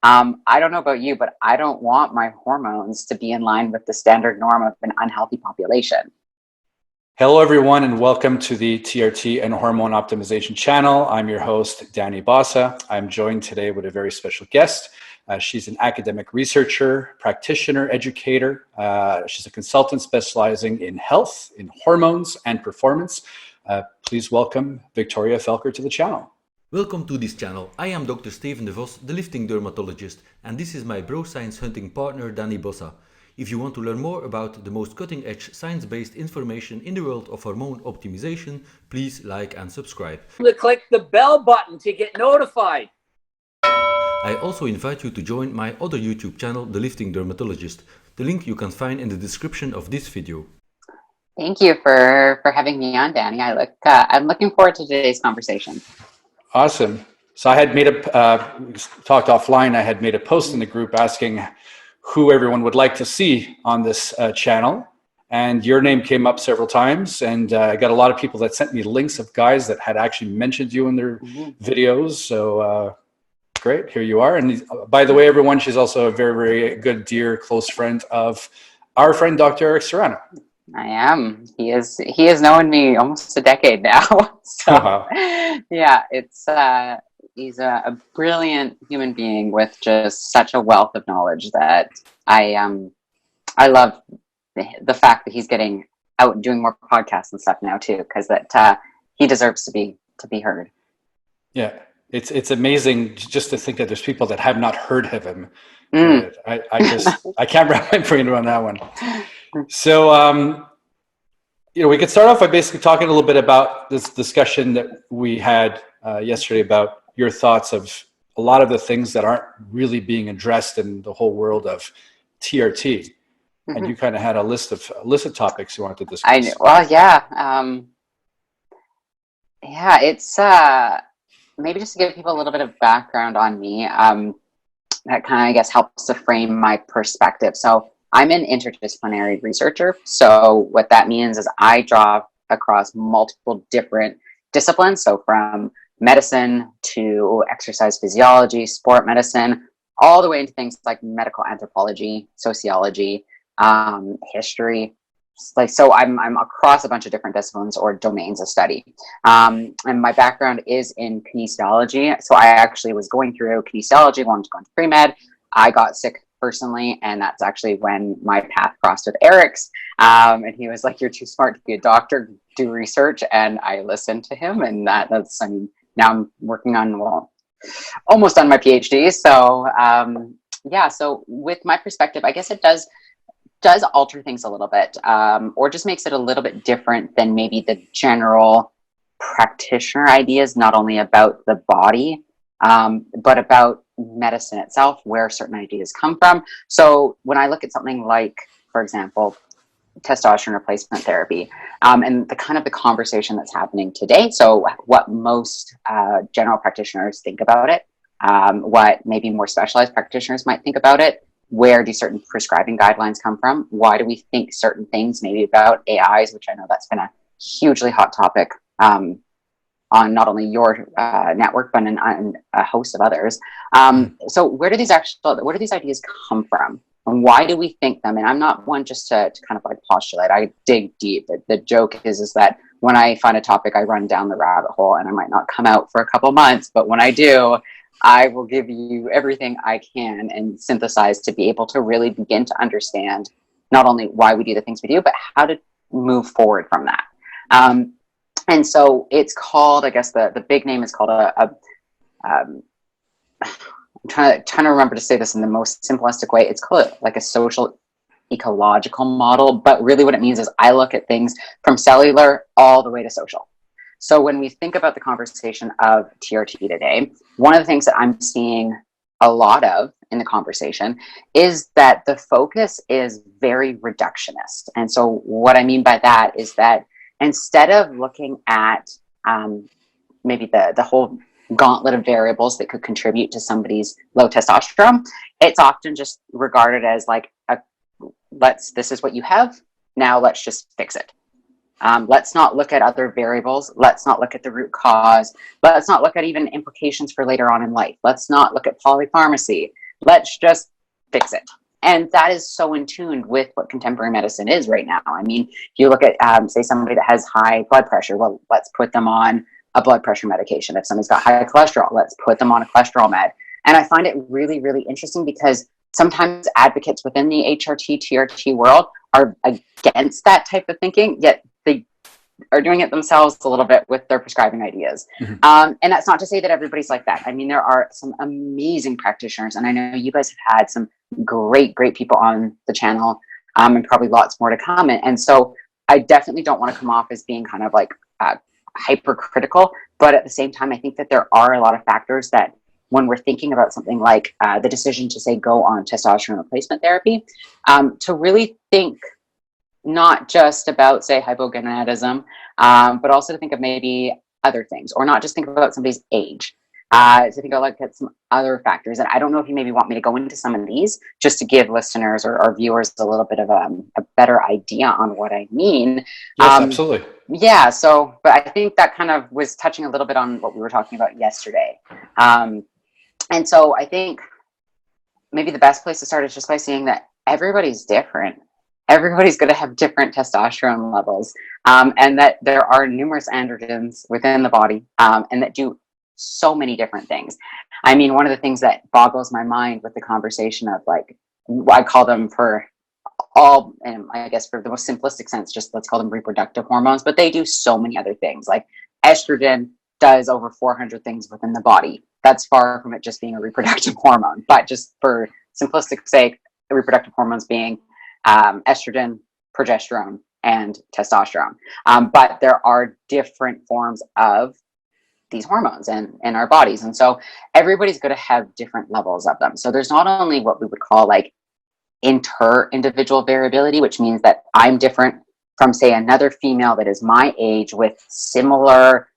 I don't know about you, but I don't want my hormones to be in line with the standard norm of an unhealthy population. Hello, everyone, and welcome to the TRT and Hormone Optimization channel. I'm your host, Danny Bossa. I'm joined today with a very special guest. She's an academic researcher, practitioner, educator. She's a consultant specializing in health, in hormones, and performance. Please welcome Victoria Felkar to the channel. Welcome to this channel. I am Dr. Steven de Vos, the lifting dermatologist, and this is my bro science hunting partner, Danny Bossa. If you want to learn more about the most cutting-edge science-based information in the world of hormone optimization, please like and subscribe. Click the bell button to get notified. I also invite you to join my other YouTube channel, The Lifting Dermatologist. The link you can find in the description of this video. Thank you for having me on, Danny. I'm looking forward to today's conversation. Awesome. So I had made talked offline, I had made a post in the group asking who everyone would like to see on this channel. And your name came up several times. And I got a lot of people that sent me links of guys that had actually mentioned you in their videos. So great, here you are. And by the way, everyone, she's also a very, very good, dear, close friend of our friend, Dr. Eric Serrano. I am. He has known me almost a decade now. So wow. Yeah, he's a brilliant human being with just such a wealth of knowledge that I love the fact that he's getting out and doing more podcasts and stuff now too, because that he deserves to be heard. Yeah, it's amazing just to think that there's people that have not heard of him. I can't wrap my brain around that one. So, we could start off by basically talking a little bit about this discussion that we had yesterday about your thoughts of a lot of the things that aren't really being addressed in the whole world of TRT. And you kind of had a list of topics you wanted to discuss. I know. Well, yeah. It's maybe just to give people a little bit of background on me. That kind of, I guess, helps to frame my perspective. So I'm an interdisciplinary researcher. So what that means is I draw across multiple different disciplines. So from medicine to exercise physiology, sport medicine, all the way into things like medical anthropology, sociology, history. So I'm across a bunch of different disciplines or domains of study. And my background is in kinesiology. So I actually was going through kinesiology, wanted to go into pre-med. I got sick personally, and that's actually when my path crossed with Eric's. And he was like, "You're too smart to be a doctor, do research." And I listened to him, and that's, I mean, now I'm working on, almost on my PhD. So so with my perspective, I guess it does alter things a little bit, or just makes it a little bit different than maybe the general practitioner ideas, not only about the body, but about medicine itself, where certain ideas come from. So when I look at something like, for example, testosterone replacement therapy, and the kind of the conversation that's happening today. So what most general practitioners think about it, what maybe more specialized practitioners might think about it. Where do certain prescribing guidelines come from? Why do we think certain things, maybe about AIs, which I know that's been a hugely hot topic on not only your network, but on a host of others. So where do these ideas come from? And why do we think them? And I'm not one just to kind of like postulate. I dig deep. The joke is that when I find a topic, I run down the rabbit hole, and I might not come out for a couple months, but when I do, I will give you everything I can and synthesize to be able to really begin to understand not only why we do the things we do, but how to move forward from that. And so it's called, I guess the big name is called I'm trying to remember to say this in the most simplistic way. It's called like a social ecological model, but really what it means is I look at things from cellular all the way to social. So when we think about the conversation of TRT today, one of the things that I'm seeing a lot of in the conversation is that the focus is very reductionist. And so what I mean by that is that instead of looking at maybe the whole gauntlet of variables that could contribute to somebody's low testosterone, it's often just regarded as like, this is what you have, now let's just fix it. Let's not look at other variables. Let's not look at the root cause. Let's not look at even implications for later on in life. Let's not look at polypharmacy. let's just fix it. And that is so in tune with what contemporary medicine is right now. I mean, if you look at, say, somebody that has high blood pressure, well, let's put them on a blood pressure medication. If somebody's got high cholesterol, let's put them on a cholesterol med. And I find it really, really interesting because sometimes advocates within the HRT, TRT world are against that type of thinking, yet they are doing it themselves a little bit with their prescribing ideas. And that's not to say that everybody's like that. I mean, there are some amazing practitioners, and I know you guys have had some great people on the channel, and probably lots more to come. And so I definitely don't want to come off as being kind of like hypercritical, but at the same time, I think that there are a lot of factors that when we're thinking about something like the decision to say go on testosterone replacement therapy, to really think not just about, say, hypogonadism, but also to think of maybe other things, or not just think about somebody's age, to think of like some other factors. And I don't know if you maybe want me to go into some of these just to give listeners or viewers a little bit of a better idea on what I mean. Yes, absolutely. Yeah. So, but I think that kind of was touching a little bit on what we were talking about yesterday. And so I think maybe the best place to start is just by saying that everybody's different. Everybody's going to have different testosterone levels, and that there are numerous androgens within the body, and that do so many different things. I mean, one of the things that boggles my mind with the conversation of like, I call them for all, and I guess for the most simplistic sense, just let's call them reproductive hormones, but they do so many other things. Like estrogen does over 400 things within the body. That's far from it just being a reproductive hormone, but just for simplistic sake, the reproductive hormones being estrogen, progesterone, and testosterone. But there are different forms of these hormones in our bodies. And so everybody's going to have different levels of them. So there's not only what we would call like inter-individual variability, which means that I'm different from, say, another female that is my age with similar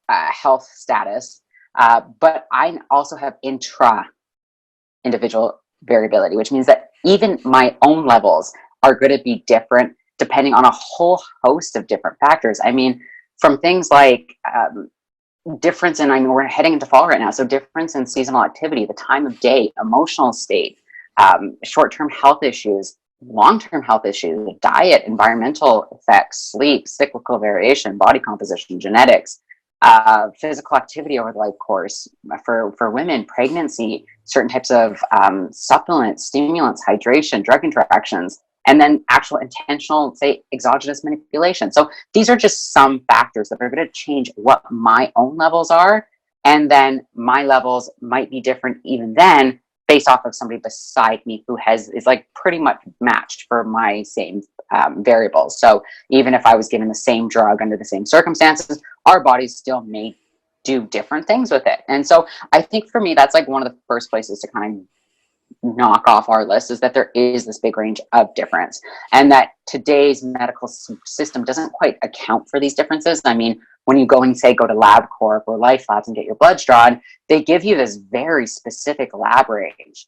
health status. But I also have intra-individual variability, which means that even my own levels are going to be different depending on a whole host of different factors. I mean, from things like difference in, I mean, we're heading into fall right now, so difference in seasonal activity, the time of day, emotional state, short-term health issues, long-term health issues, diet, environmental effects, sleep, cyclical variation, body composition, genetics, physical activity over the life course for women, pregnancy, certain types of supplements, stimulants, hydration, drug interactions, and then actual intentional, say, exogenous manipulation. So these are just some factors that are going to change what my own levels are. And then my levels might be different even then based off of somebody beside me who is like pretty much matched for my same variables. So even if I was given the same drug under the same circumstances, our bodies still may do different things with it. And so I think for me, that's like one of the first places to kind of knock off our list, is that there is this big range of difference, and that today's medical system doesn't quite account for these differences. I mean, when you go and say go to LabCorp or Life Labs and get your bloods drawn, they give you this very specific lab range,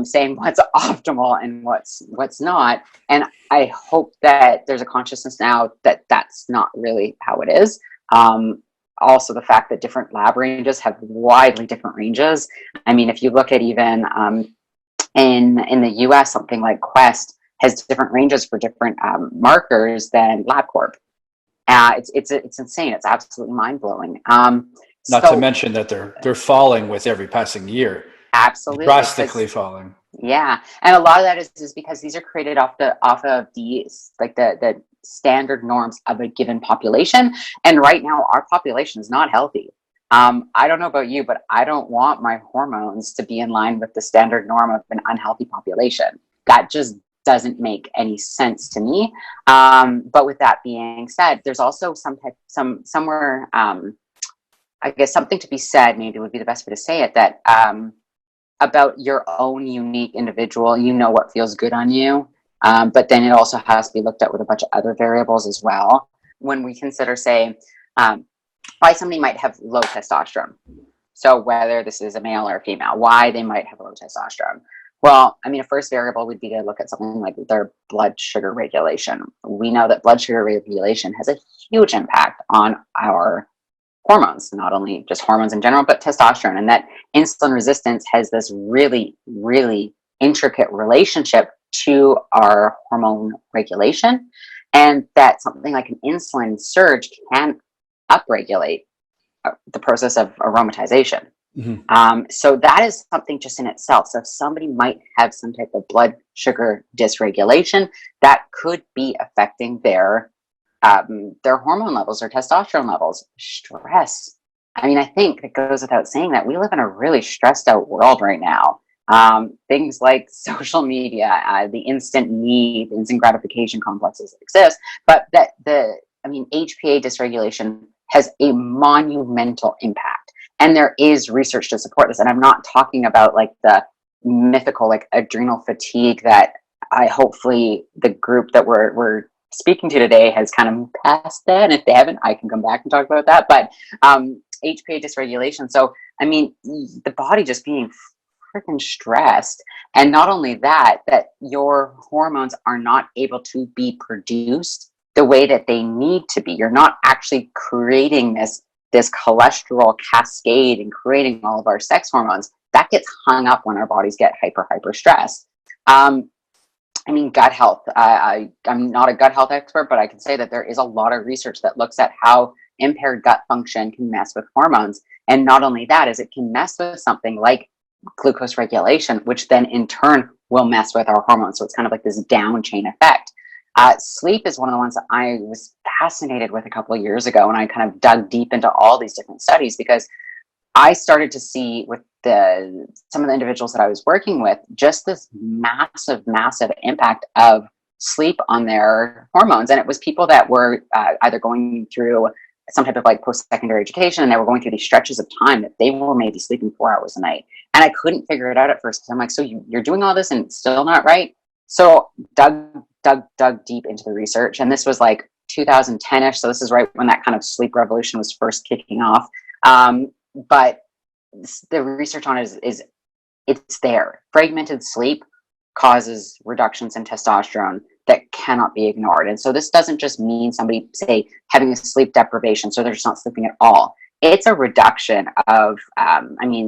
saying what's optimal and what's not. And I hope that there's a consciousness now that that's not really how it is. Also, the fact that different lab ranges have widely different ranges. I mean, if you look at even in the US, something like Quest has different ranges for different markers than LabCorp. It's insane. It's absolutely mind blowing. Not to mention that they're falling with every passing year. Absolutely, drastically falling. Yeah, and a lot of that is because these are created off of the like the standard norms of a given population. And right now, our population is not healthy. I don't know about you, but I don't want my hormones to be in line with the standard norm of an unhealthy population. That just doesn't make any sense to me. But with that being said, there's also somewhere, I guess something to be said, maybe would be the best way to say it, that about your own unique individual, what feels good on you. But then it also has to be looked at with a bunch of other variables as well. When we consider, say, why somebody might have low testosterone. So whether this is a male or a female, why they might have low testosterone. Well, I mean, a first variable would be to look at something like their blood sugar regulation. We know that blood sugar regulation has a huge impact on our hormones, not only just hormones in general, but testosterone. And that insulin resistance has this really, really intricate relationship to our hormone regulation. And that something like an insulin surge can upregulate the process of aromatization. So that is something just in itself. So if somebody might have some type of blood sugar dysregulation, that could be affecting their hormone levels or testosterone levels. Stress. I mean, I think it goes without saying that we live in a really stressed out world right now. Things like social media, the instant need, the instant gratification complexes that exist, but HPA dysregulation has a monumental impact. And there is research to support this. And I'm not talking about like the mythical, like adrenal fatigue that hopefully the group that we're speaking to today has kind of passed that. And if they haven't, I can come back and talk about that. But HPA dysregulation. So, I mean, the body just being freaking stressed. And not only that your hormones are not able to be produced the way that they need to be. You're not actually creating this cholesterol cascade and creating all of our sex hormones. That gets hung up when our bodies get hyper stressed. I mean, gut health. I'm not a gut health expert, but I can say that there is a lot of research that looks at how impaired gut function can mess with hormones. And not only that, is it can mess with something like glucose regulation, which then in turn will mess with our hormones. So it's kind of like this down chain effect. Sleep is one of the ones that I was fascinated with a couple of years ago, and I kind of dug deep into all these different studies because I started to see with some of the individuals that I was working with just this massive impact of sleep on their hormones. And it was people that were either going through some type of like post-secondary education, and they were going through these stretches of time that they were maybe sleeping 4 hours a night. And I couldn't figure it out at first because I'm like, so you're doing all this and it's still not right? So dug deep into the research, and this was like 2010ish. So this is right when that kind of sleep revolution was first kicking off. But the research on it is it's there. Fragmented sleep causes reductions in testosterone that cannot be ignored. And so this doesn't just mean somebody, say, having a sleep deprivation, so they're just not sleeping at all. It's a reduction of,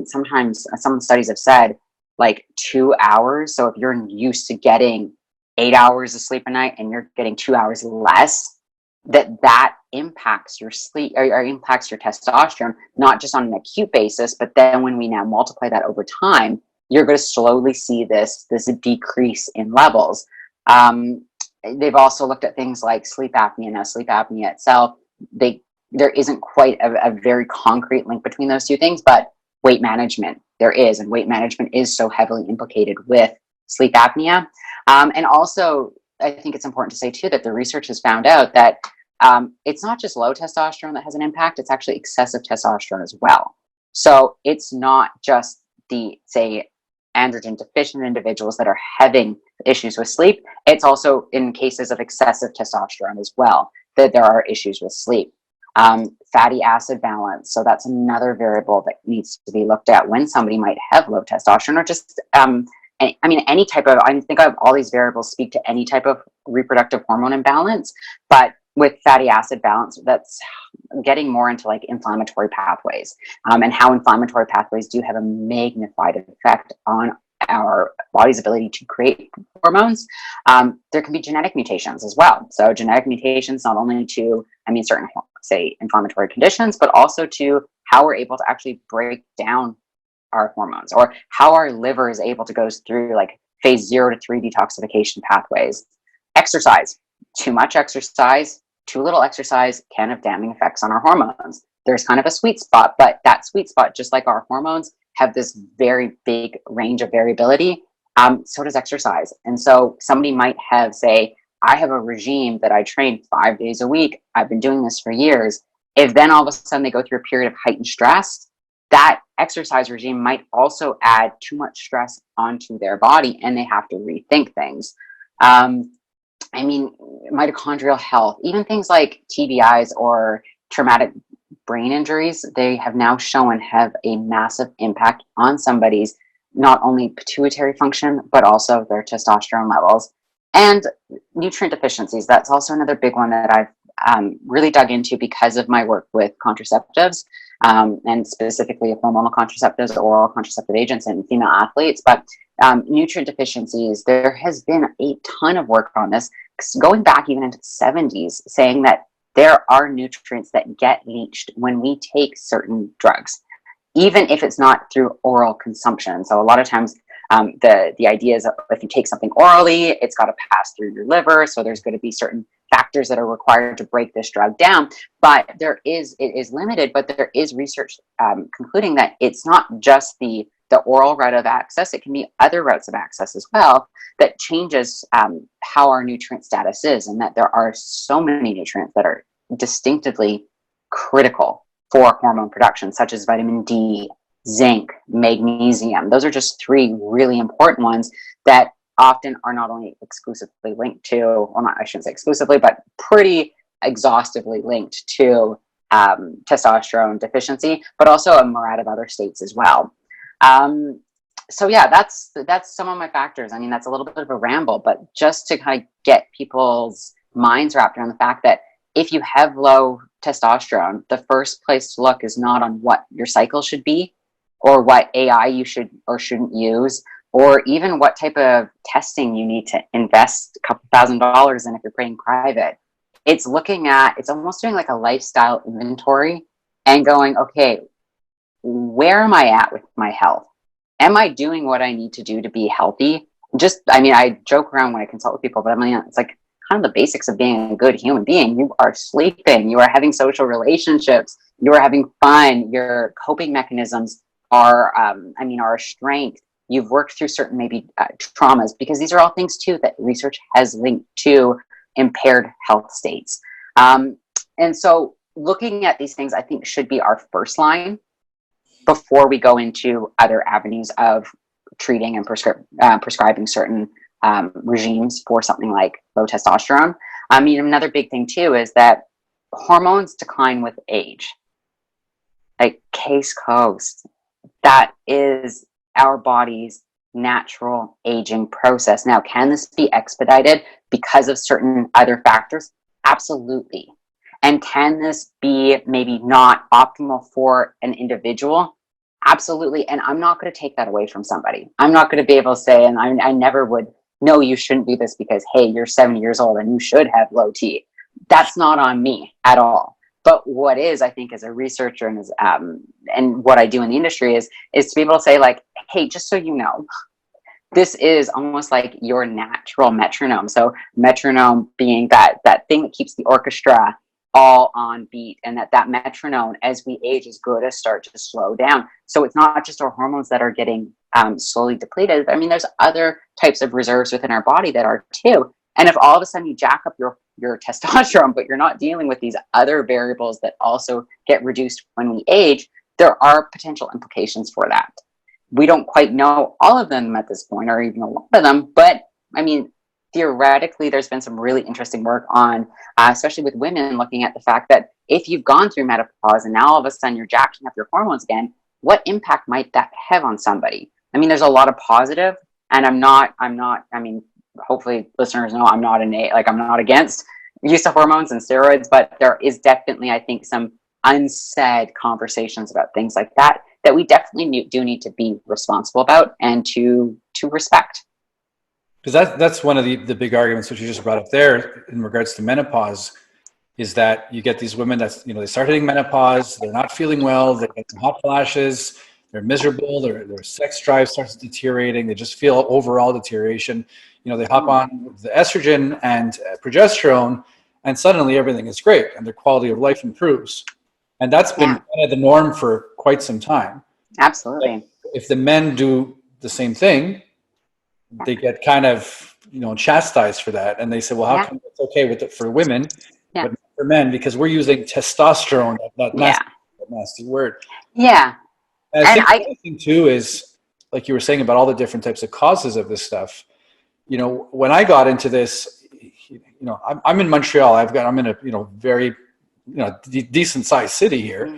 sometimes some studies have said like 2 hours. So if you're used to getting 8 hours of sleep a night and you're getting 2 hours less, that impacts your sleep or impacts your testosterone, not just on an acute basis, but then when we now multiply that over time, you're going to slowly see this decrease in levels. They've also looked at things like sleep apnea. Now, sleep apnea itself, there isn't quite a very concrete link between those two things, but weight management there is, and weight management is so heavily implicated with sleep apnea. And also, I think it's important to say too that the research has found out that it's not just low testosterone that has an impact, it's actually excessive testosterone as well. So it's not just the, say, androgen deficient individuals that are having issues with sleep. It's also in cases of excessive testosterone as well that there are issues with sleep. Fatty acid balance. So that's another variable that needs to be looked at when somebody might have low testosterone or just, any type of, I think of all these variables speak to any type of reproductive hormone imbalance, but with fatty acid balance, that's getting more into like inflammatory pathways, and how inflammatory pathways do have a magnified effect on our body's ability to create hormones. There can be genetic mutations as well. So genetic mutations, not only to, certain, say, inflammatory conditions, but also to how we're able to actually break down our hormones, or how our liver is able to go through like phase 0 to 3 detoxification pathways. Exercise. Too much exercise, too little exercise can have damning effects on our hormones. There's kind of a sweet spot, but that sweet spot, just like our hormones, have this very big range of variability. So does exercise. And so somebody might have, say, I have a regime that I train 5 days a week. I've been doing this for years. If then all of a sudden they go through a period of heightened stress, that exercise regime might also add too much stress onto their body and they have to rethink things. Mitochondrial health, even things like TBIs or traumatic brain injuries, they have now shown have a massive impact on somebody's not only pituitary function, but also their testosterone levels. And nutrient deficiencies, that's also another big one that really dug into because of my work with contraceptives, and specifically hormonal contraceptives, oral contraceptive agents in female athletes. But nutrient deficiencies, there has been a ton of work on this, going back even into the 70s, saying that there are nutrients that get leached when we take certain drugs, even if it's not through oral consumption. So a lot of times the idea is that if you take something orally, it's got to pass through your liver. So there's going to be certain factors that are required to break this drug down. But it is limited, but there is research concluding that it's not just the oral route of access. It can be other routes of access as well that changes how our nutrient status is, and that there are so many nutrients that are distinctively critical for hormone production, such as vitamin D, zinc, magnesium. Those are just three really important ones that often are not only exclusively linked to, well, not, I shouldn't say exclusively, but pretty exhaustively linked to testosterone deficiency, but also a myriad of other states as well. So yeah, that's some of my factors. I mean, that's a little bit of a ramble, but just to kind of get people's minds wrapped around the fact that if you have low testosterone, the first place to look is not on what your cycle should be, or what AI you should or shouldn't use, or even what type of testing you need to invest a couple $1,000s in if you're paying private. It's almost doing like a lifestyle inventory and going, okay, where am I at with my health? Am I doing what I need to do to be healthy? I joke around when I consult with people, but I mean, it's like kind of the basics of being a good human being. You are sleeping, you are having social relationships, you are having fun, your coping mechanisms are a strength. You've worked through certain maybe traumas, because these are all things too that research has linked to impaired health states. And so looking at these things, I think, should be our first line before we go into other avenues of treating and prescribing certain regimes for something like low testosterone. I mean, another big thing too is that hormones decline with age. Like, case closed. That is our body's natural aging process. Now, can this be expedited because of certain other factors? Absolutely. And can this be maybe not optimal for an individual? Absolutely. And I'm not going to take that away from somebody. I'm not going to be able to say, and I never would, no, you shouldn't do this because, hey, you're 70 years old and you should have low T. That's not on me at all. But what is, I think, as a researcher and what I do in the industry is to be able to say, like, hey, just so you know, this is almost like your natural metronome. So metronome being that thing that keeps the orchestra all on beat, and that metronome, as we age, is going to start to slow down. So it's not just our hormones that are getting slowly depleted. I mean, there's other types of reserves within our body that are too. And if all of a sudden you jack up your testosterone, but you're not dealing with these other variables that also get reduced when we age, there are potential implications for that. We don't quite know all of them at this point, or even a lot of them, but I mean, theoretically, there's been some really interesting work on, especially with women, looking at the fact that if you've gone through menopause and now all of a sudden you're jacking up your hormones again, what impact might that have on somebody? I mean, there's a lot of positive, and I mean, hopefully listeners know I'm not against use of hormones and steroids, but there is definitely, I think, some unsaid conversations about things like that we definitely do need to be responsible about and to respect. Because that's one of the big arguments which you just brought up there in regards to menopause, is that you get these women that, they start hitting menopause, they're not feeling well, they get some hot flashes, they're miserable, their sex drive starts deteriorating, they just feel overall deterioration. They hop on the estrogen and progesterone, and suddenly everything is great and their quality of life improves. And that's been kind of the norm for quite some time. Absolutely. But if the men do the same thing, they get kind of, chastised for that. And they say, well, how come it's okay with it for women, but not for men? Because we're using testosterone, that nasty word. Yeah. And I think the other thing too is, like you were saying about all the different types of causes of this stuff. When I got into this, I'm in Montreal. I'm in a very, decent sized city here.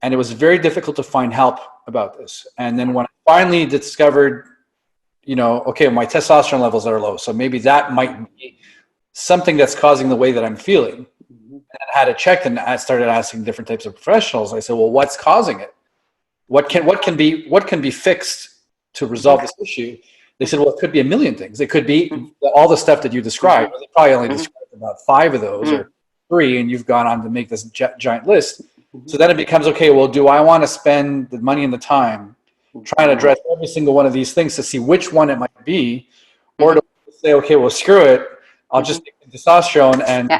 And it was very difficult to find help about this. And then when I finally discovered, okay, my testosterone levels are low, so maybe that might be something that's causing the way that I'm feeling. I had it checked, and I started asking different types of professionals. I said, well, what's causing it? What can be fixed to resolve this issue? They said, well, it could be a million things. It could be all the stuff that you described. They probably only described about 5 of those or 3, and you've gone on to make this giant list. So then it becomes, okay, well, do I want to spend the money and the time trying to address every single one of these things to see which one it might be? Or do I say, okay, well, screw it. I'll just take the testosterone and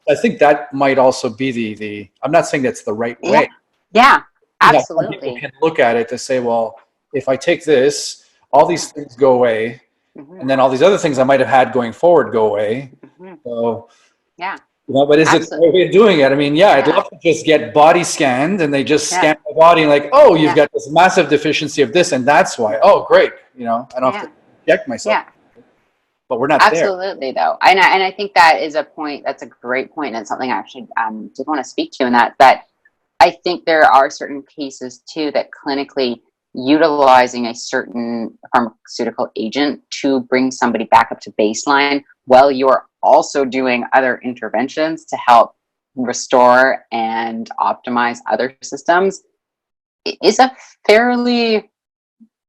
I think that might also be the I'm not saying that's the right way. Yeah, Some people absolutely. can look at it to say, well, if I take this, all these things go away, and then all these other things I might have had going forward go away. So, but is it the right way of doing it? I mean, I'd love to just get body scanned, and they just scan my body and like, oh, you've got this massive deficiency of this, and that's why. Oh, great. I don't have to inject myself. But we're not there. Absolutely, though, and I think that is a point. That's a great point, and it's something I actually did want to speak to. In that I think there are certain cases too that clinically utilizing a certain pharmaceutical agent to bring somebody back up to baseline while you're also doing other interventions to help restore and optimize other systems is a fairly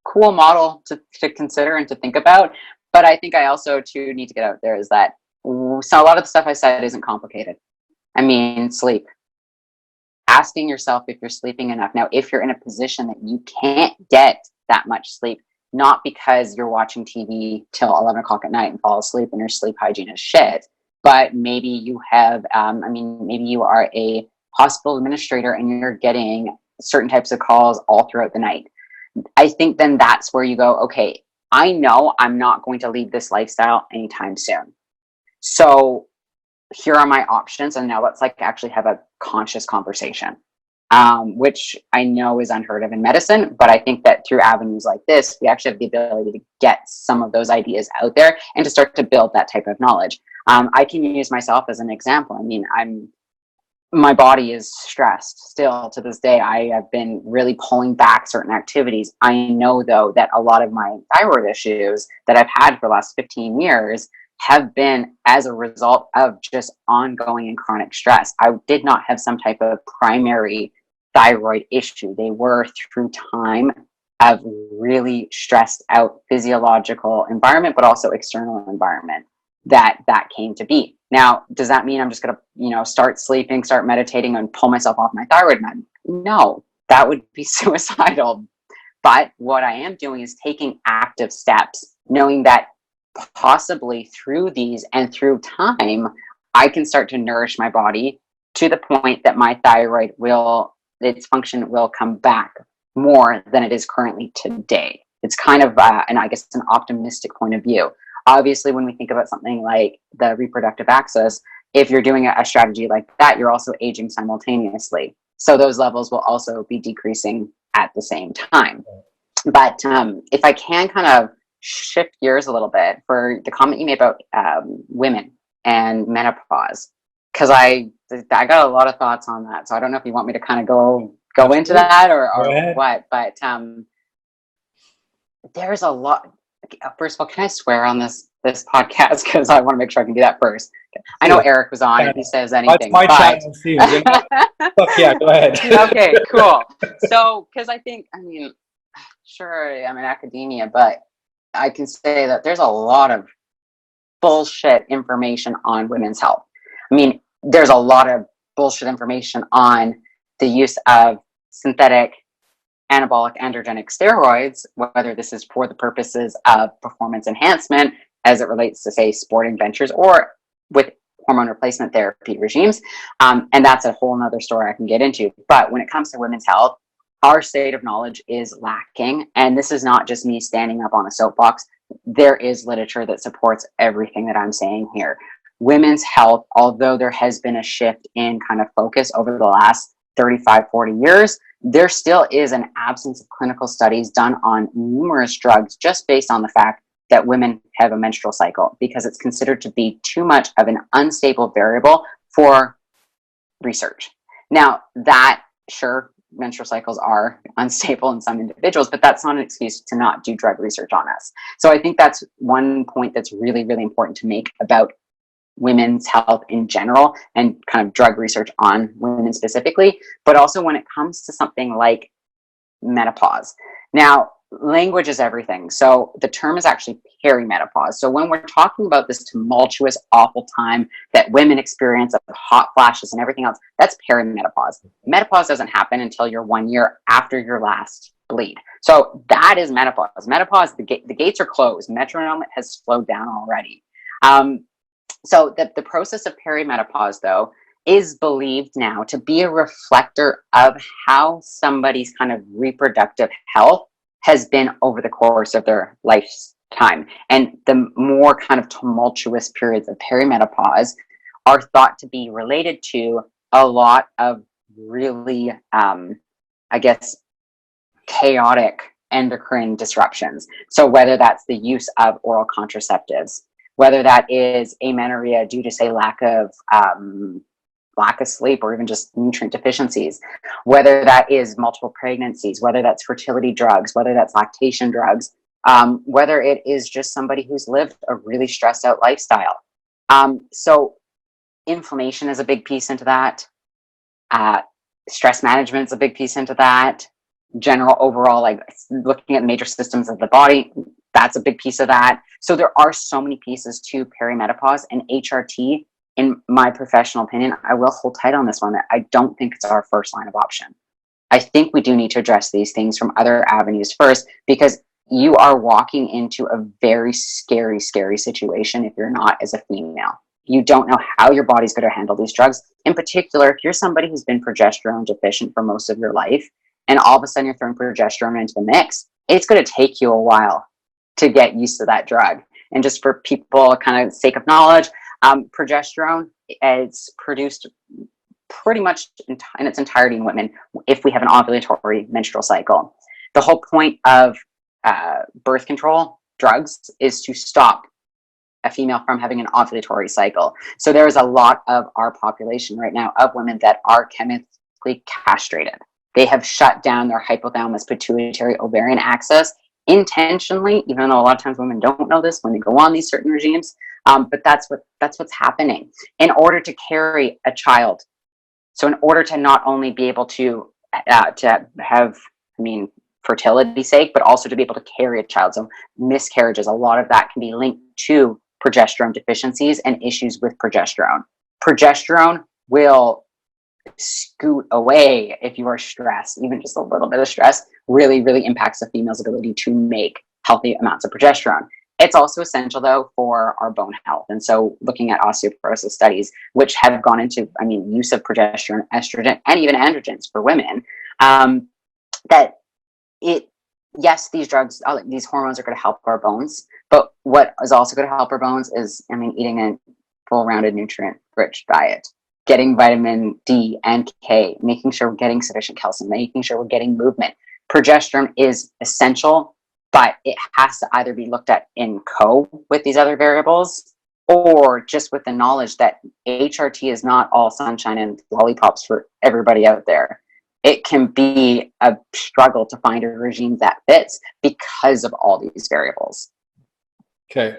cool model to consider and to think about. But I think I also too need to get out there is that so a lot of the stuff I said isn't complicated. I mean, sleep. Asking yourself if you're sleeping enough. Now, if you're in a position that you can't get that much sleep, not because you're watching TV till 11 o'clock at night and fall asleep and your sleep hygiene is shit, but maybe you have, maybe you are a hospital administrator and you're getting certain types of calls all throughout the night. I think then that's where you go, okay, I know I'm not going to leave this lifestyle anytime soon. So here are my options. And now let's actually have a conscious conversation, which I know is unheard of in medicine. But I think that through avenues like this, we actually have the ability to get some of those ideas out there and to start to build that type of knowledge. I can use myself as an example. I mean, my body is stressed still to this day. I have been really pulling back certain activities. I know, though, that a lot of my thyroid issues that I've had for the last 15 years have been as a result of just ongoing and chronic stress. I did not have some type of primary thyroid issue. They were through time of really stressed out physiological environment, but also external environment that came to be. Now, does that mean I'm just going to, start sleeping, start meditating, and pull myself off my thyroid med? No, that would be suicidal. But what I am doing is taking active steps, knowing that possibly through these and through time, I can start to nourish my body to the point that my thyroid its function will come back more than it is currently today. It's kind of, and I guess it's an optimistic point of view. Obviously, when we think about something like the reproductive axis, if you're doing a strategy like that, you're also aging simultaneously. So those levels will also be decreasing at the same time. But if I can kind of shift gears a little bit for the comment you made about women and menopause, because I got a lot of thoughts on that. So I don't know if you want me to kind of go into that or what, but there's a lot. First of all, can I swear on this podcast? Because I want to make sure I can do that first. I know Eric was on if he says anything. That's my channel, Steve. Fuck yeah, go ahead. Okay, cool. So, because sure, I'm in academia, but I can say that there's a lot of bullshit information on women's health. I mean, there's a lot of bullshit information on the use of synthetic anabolic androgenic steroids, whether this is for the purposes of performance enhancement as it relates to, say, sporting ventures or with hormone replacement therapy regimes. And that's a whole nother story I can get into. But when it comes to women's health, our state of knowledge is lacking. And this is not just me standing up on a soapbox. There is literature that supports everything that I'm saying here. Women's health, although there has been a shift in kind of focus over the last 35, 40 years, there still is an absence of clinical studies done on numerous drugs just based on the fact that women have a menstrual cycle, because it's considered to be too much of an unstable variable for research. Now, that, sure, menstrual cycles are unstable in some individuals, but that's not an excuse to not do drug research on us. So I think that's one point that's really, really important to make about women's health in general and kind of drug research on women specifically, but also when it comes to something like menopause. Now, language is everything. So the term is actually perimenopause. So when we're talking about this tumultuous, awful time that women experience of hot flashes and everything else, that's perimenopause. Menopause doesn't happen until you're 1 year after your last bleed. So that is menopause. Menopause, the gates are closed. Metronome has slowed down already. So the process of perimenopause, though, is believed now to be a reflector of how somebody's kind of reproductive health has been over the course of their lifetime. And the more kind of tumultuous periods of perimenopause are thought to be related to a lot of really, I guess, chaotic endocrine disruptions. So whether that's the use of oral contraceptives, whether that is amenorrhea due to, say, lack of sleep or even just nutrient deficiencies, whether that is multiple pregnancies, whether that's fertility drugs, whether that's lactation drugs, whether it is just somebody who's lived a really stressed out lifestyle. So inflammation is a big piece into that. Stress management is a big piece into that. General overall, like looking at major systems of the body, that's a big piece of that. So there are so many pieces to perimenopause, and HRT, in my professional opinion, I will hold tight on this one, that I don't think it's our first line of option. I think we do need to address these things from other avenues first, because you are walking into a very scary, scary situation if you're not as a female. You don't know how your body's going to handle these drugs. In particular, if you're somebody who's been progesterone deficient for most of your life, and all of a sudden you're throwing progesterone into the mix, it's going to take you a while to get used to that drug. And just for people, kind of sake of knowledge, progesterone is produced pretty much in its entirety in women if we have an ovulatory menstrual cycle. The whole point of birth control drugs is to stop a female from having an ovulatory cycle. So there is a lot of our population right now of women that are chemically castrated. They have shut down their hypothalamus pituitary ovarian axis intentionally, even though a lot of times women don't know this when they go on these certain regimes. But that's what's happening in order to carry a child. So in order to not only be able to have, fertility's sake, but also to be able to carry a child. So miscarriages, a lot of that can be linked to progesterone deficiencies and issues with progesterone. Progesterone will scoot away if you are stressed. Even just a little bit of stress really, really impacts a female's ability to make healthy amounts of progesterone. It's also essential, though, for our bone health. And so looking at osteoporosis studies, which have gone into, use of progesterone, estrogen, and even androgens for women, yes, these drugs, these hormones are going to help our bones. But what is also going to help our bones is, eating a full-rounded, nutrient-rich diet, getting vitamin D and K, making sure we're getting sufficient calcium, making sure we're getting movement. Progesterone is essential, but it has to either be looked at in with these other variables, or just with the knowledge that HRT is not all sunshine and lollipops for everybody out there. It can be a struggle to find a regime that fits because of all these variables. Okay.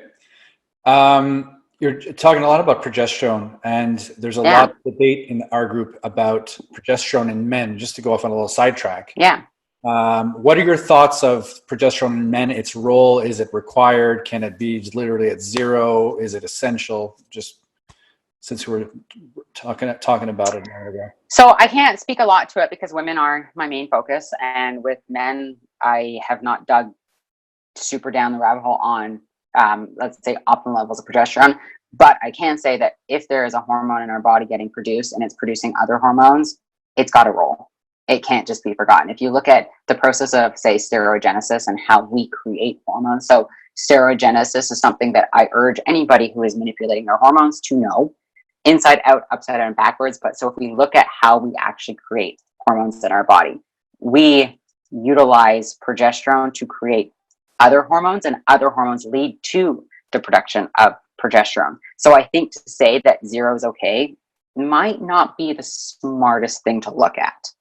You're talking a lot about progesterone, and there's a lot of debate in our group about progesterone in men, just to go off on a little sidetrack. Yeah. What are your thoughts of progesterone in men, its role? Is it required? Can it be literally at zero? Is it essential? Just since we're talking about it a minute ago. So I can't speak a lot to it because women are my main focus. And with men, I have not dug super down the rabbit hole on, let's say, optimal levels of progesterone. But I can say that if there is a hormone in our body getting produced and it's producing other hormones, it's got to roll. It can't just be forgotten. If you look at the process of, say, steroidogenesis and how we create hormones. So steroidogenesis is something that I urge anybody who is manipulating their hormones to know inside out, upside down, and backwards. But so if we look at how we actually create hormones in our body, we utilize progesterone to create other hormones, and other hormones lead to the production of progesterone. So I think to say that zero is okay might not be the smartest thing to look at.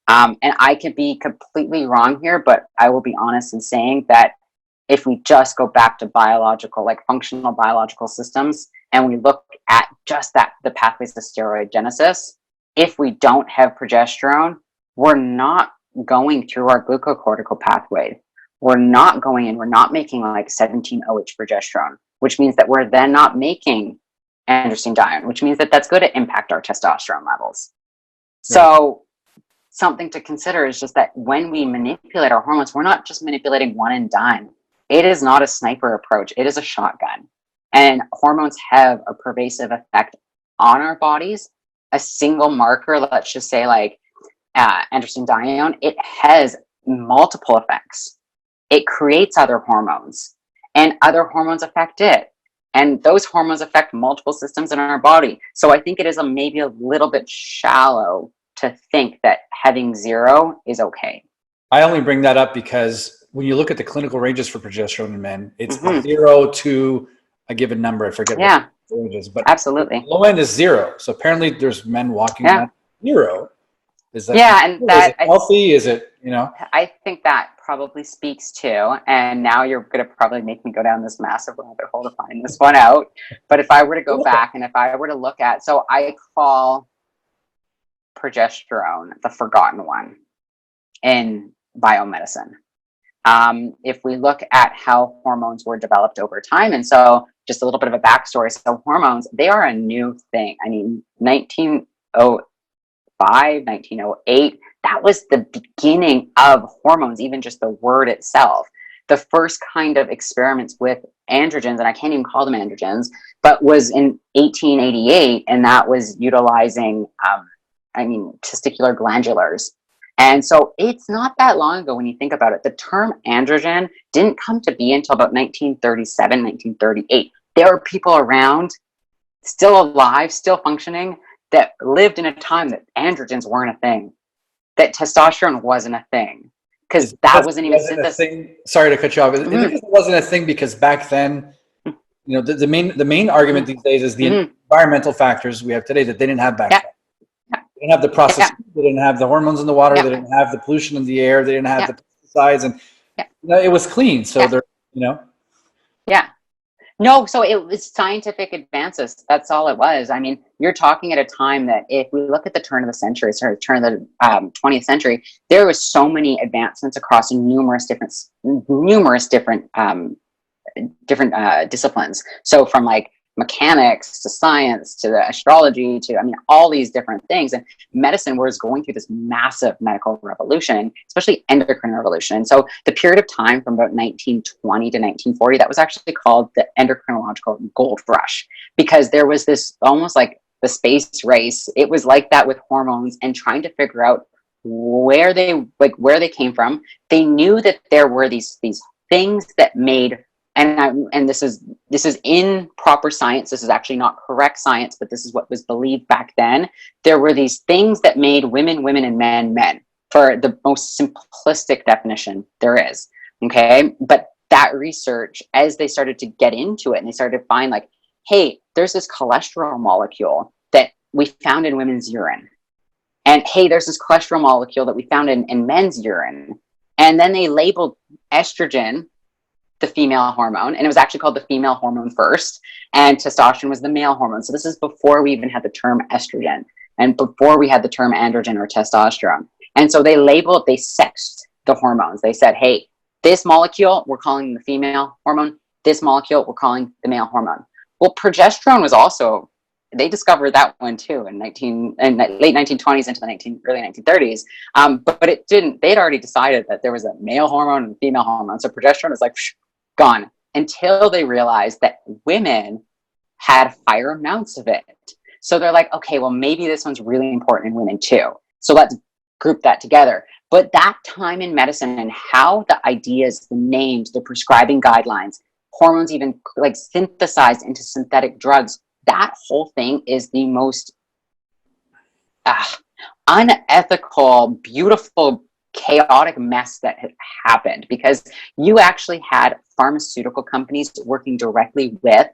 And I could be completely wrong here, but I will be honest in saying that if we just go back to biological, like functional biological systems, and we look at just that, the pathways of steroidogenesis, if we don't have progesterone, we're not going through our glucocortical pathway. We're not going in, we're not making like 17-OH progesterone, which means that we're then not making androstenedione, which means that that's going to impact our testosterone levels. Right. So something to consider is just that when we manipulate our hormones, we're not just manipulating one and done. It is not a sniper approach. It is a shotgun. And hormones have a pervasive effect on our bodies. A single marker, let's just say like androstenedione, it has multiple effects. It creates other hormones, and other hormones affect it. And those hormones affect multiple systems in our body. So I think it is maybe a little bit shallow to think that having zero is okay. I only bring that up because when you look at the clinical ranges for progesterone in men, it's 0 to a given number. I forget what the range is, but absolutely. The low end is 0. So apparently there's men walking at 0. Is that and that is it healthy? Is it, you know? I think that probably speaks to, and now you're going to probably make me go down this massive rabbit hole to find this one out. But if I were to go back and if I were to look at, so I call progesterone the forgotten one in biomedicine. If we look at how hormones were developed over time, and so just a little bit of a backstory. So hormones, they are a new thing. I mean, 1905, 1908, that was the beginning of hormones, even just the word itself. The first kind of experiments with androgens, and I can't even call them androgens, but was in 1888, and that was utilizing, testicular glandulars. And so it's not that long ago when you think about it. The term androgen didn't come to be until about 1937, 1938. There are people around, still alive, still functioning, that lived in a time that androgens weren't a thing, that testosterone wasn't a thing, because that wasn't even synthesized. Sorry to cut you off. It wasn't a thing because back then, you know, the main argument these days is the environmental factors we have today that they didn't have back then. They didn't have the process. They didn't have the hormones in the water. They didn't have the pollution in the air. They didn't have the pesticides, and you know, it was clean. So they're, you know. Yeah. No, so it was scientific advances. That's all it was. I mean, you're talking at a time that if we look at the turn of the century, turn of the 20th century, there was so many advancements across numerous different disciplines. So from like mechanics to science to the astrology to, all these different things. And medicine was going through this massive medical revolution, especially endocrine revolution. And so the period of time from about 1920 to 1940, that was actually called the endocrinological gold rush, because there was this almost like the space race. It was like that with hormones and trying to figure out where they came from. They knew that there were these things that made, and this is in proper science. This is actually not correct science, but this is what was believed back then. There were these things that made women women and men men, for the most simplistic definition there is. Okay, but that research, as they started to get into it, and they started to find like, hey, there's this cholesterol molecule that we found in women's urine, and hey, there's this cholesterol molecule that we found in men's urine, and then they labeled estrogen the female hormone, and it was actually called the female hormone first, and testosterone was the male hormone. So this is before we even had the term estrogen, and before we had the term androgen or testosterone. And so they sexed the hormones. They said, hey, this molecule we're calling the female hormone, this molecule we're calling the male hormone. Well, progesterone was also, they discovered that one too in late 1920s into the early 1930s. But it didn't, they'd already decided that there was a male hormone and a female hormone. So progesterone was like, gone, until they realized that women had higher amounts of it. So they're like, okay, well, maybe this one's really important in women too. So let's group that together. But that time in medicine and how the ideas, the names, the prescribing guidelines, hormones even like synthesized into synthetic drugs, that whole thing is the most unethical, beautiful, chaotic mess that had happened, because you actually had pharmaceutical companies working directly with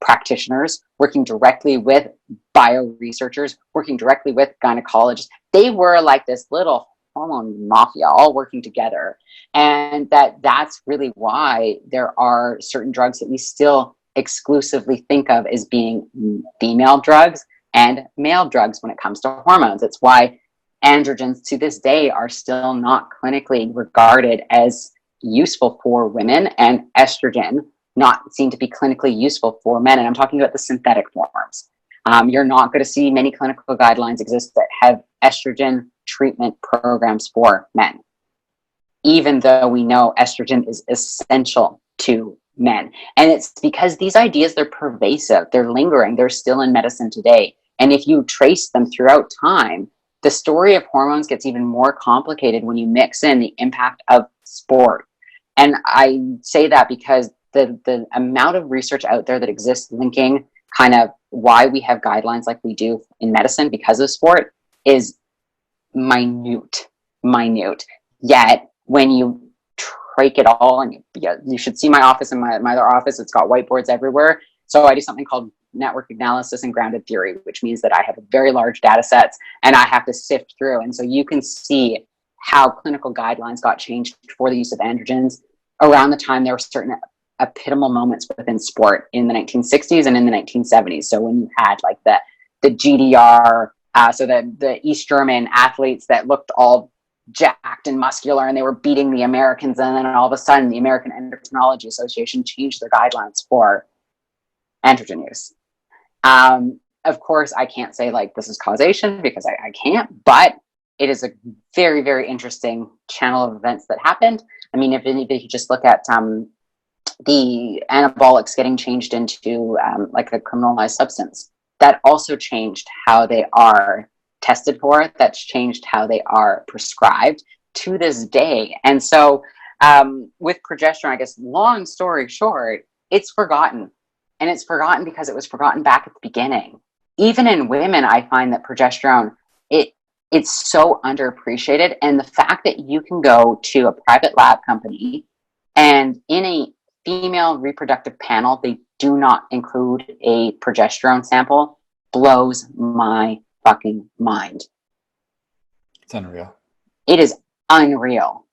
practitioners, working directly with bio researchers, working directly with gynecologists. They were like this little hormone mafia all working together. And that's really why there are certain drugs that we still exclusively think of as being female drugs and male drugs when it comes to hormones. It's why androgens to this day are still not clinically regarded as useful for women, and estrogen not seen to be clinically useful for men. And I'm talking about the synthetic forms. You're not going to see many clinical guidelines exist that have estrogen treatment programs for men, even though we know estrogen is essential to men. And it's because these ideas, they're pervasive, they're lingering, they're still in medicine today. And if you trace them throughout time, the story of hormones gets even more complicated when you mix in the impact of sport. And I say that because the amount of research out there that exists linking kind of why we have guidelines like we do in medicine because of sport is minute. Yet when you trach it all, and you should see my office and my other office, it's got whiteboards everywhere. So I do something called network analysis and grounded theory, which means that I have very large data sets and I have to sift through. And so you can see how clinical guidelines got changed for the use of androgens around the time there were certain epitomal moments within sport in the 1960s and in the 1970s. So when you had like the GDR, so the East German athletes that looked all jacked and muscular and they were beating the Americans, and then all of a sudden the American Endocrinology Association changed their guidelines for androgen use. Of course, I can't say like this is causation because I can't, but it is a very, very interesting channel of events that happened. I mean, if you just look at the anabolics getting changed into like a criminalized substance, that also changed how they are tested for. That's changed how they are prescribed to this day. And so with progesterone, I guess, long story short, it's forgotten. And it's forgotten because it was forgotten back at the beginning. Even in women, I find that progesterone, it's so underappreciated. And the fact that you can go to a private lab company and in a female reproductive panel, they do not include a progesterone sample blows my fucking mind. It's unreal. It is unreal.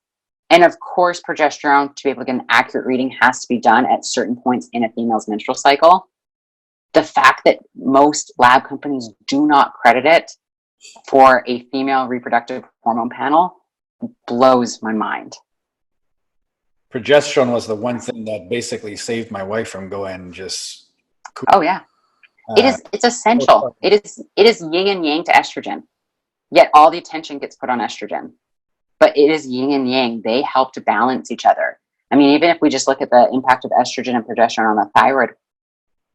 And of course, progesterone, to be able to get an accurate reading, has to be done at certain points in a female's menstrual cycle. The fact that most lab companies do not credit it for a female reproductive hormone panel blows my mind. Progesterone was the one thing that basically saved my wife from going just. Oh yeah, it's essential. It is yin and yang to estrogen. Yet all the attention gets put on estrogen, but it is yin and yang. They help to balance each other. I mean, even if we just look at the impact of estrogen and progesterone on the thyroid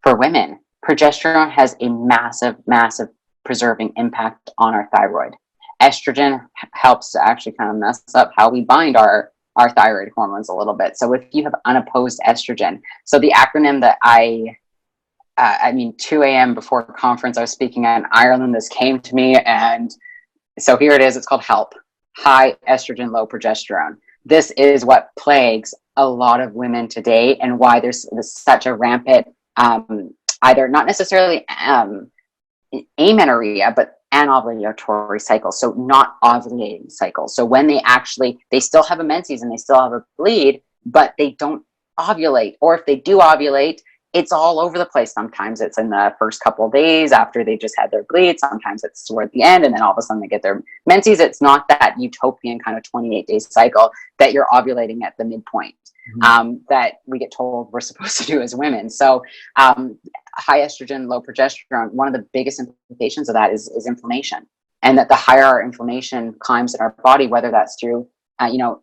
for women, progesterone has a massive, massive preserving impact on our thyroid. Estrogen helps to actually kind of mess up how we bind our thyroid hormones a little bit. So if you have unopposed estrogen, so the acronym that I mean, 2 a.m. before a conference I was speaking at in Ireland, this came to me, and so here it is. It's called HELP, high estrogen, low progesterone. This is what plagues a lot of women today, and why there's such a rampant, either not necessarily amenorrhea, but anovulatory cycle, so not ovulating cycle. So when they still have a menses and they still have a bleed, but they don't ovulate. Or if they do ovulate, it's all over the place. Sometimes it's in the first couple of days after they just had their bleed. Sometimes it's toward the end, and then all of a sudden they get their menses. It's not that utopian kind of 28-day cycle that you're ovulating at the midpoint. That we get told we're supposed to do as women. So high estrogen, low progesterone, one of the biggest implications of that is inflammation. And that the higher our inflammation climbs in our body, whether that's through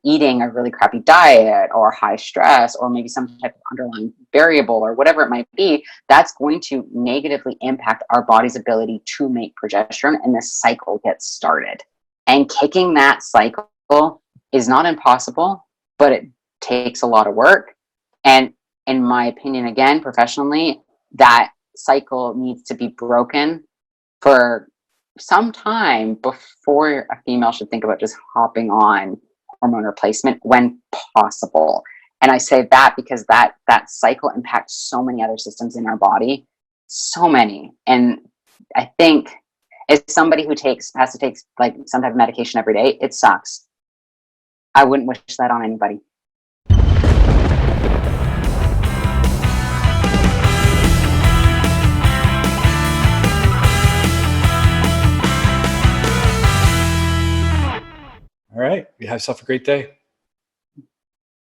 eating a really crappy diet or high stress or maybe some type of underlying variable or whatever it might be, that's going to negatively impact our body's ability to make progesterone, and the cycle gets started. And kicking that cycle is not impossible, but it takes a lot of work. And in my opinion, again, professionally, that cycle needs to be broken for some time before a female should think about just hopping on hormone replacement when possible. And I say that because that cycle impacts so many other systems in our body, so many. And I think as somebody who has to take like some type of medication every day, it sucks. I wouldn't wish that on anybody. right. You have yourself a great day.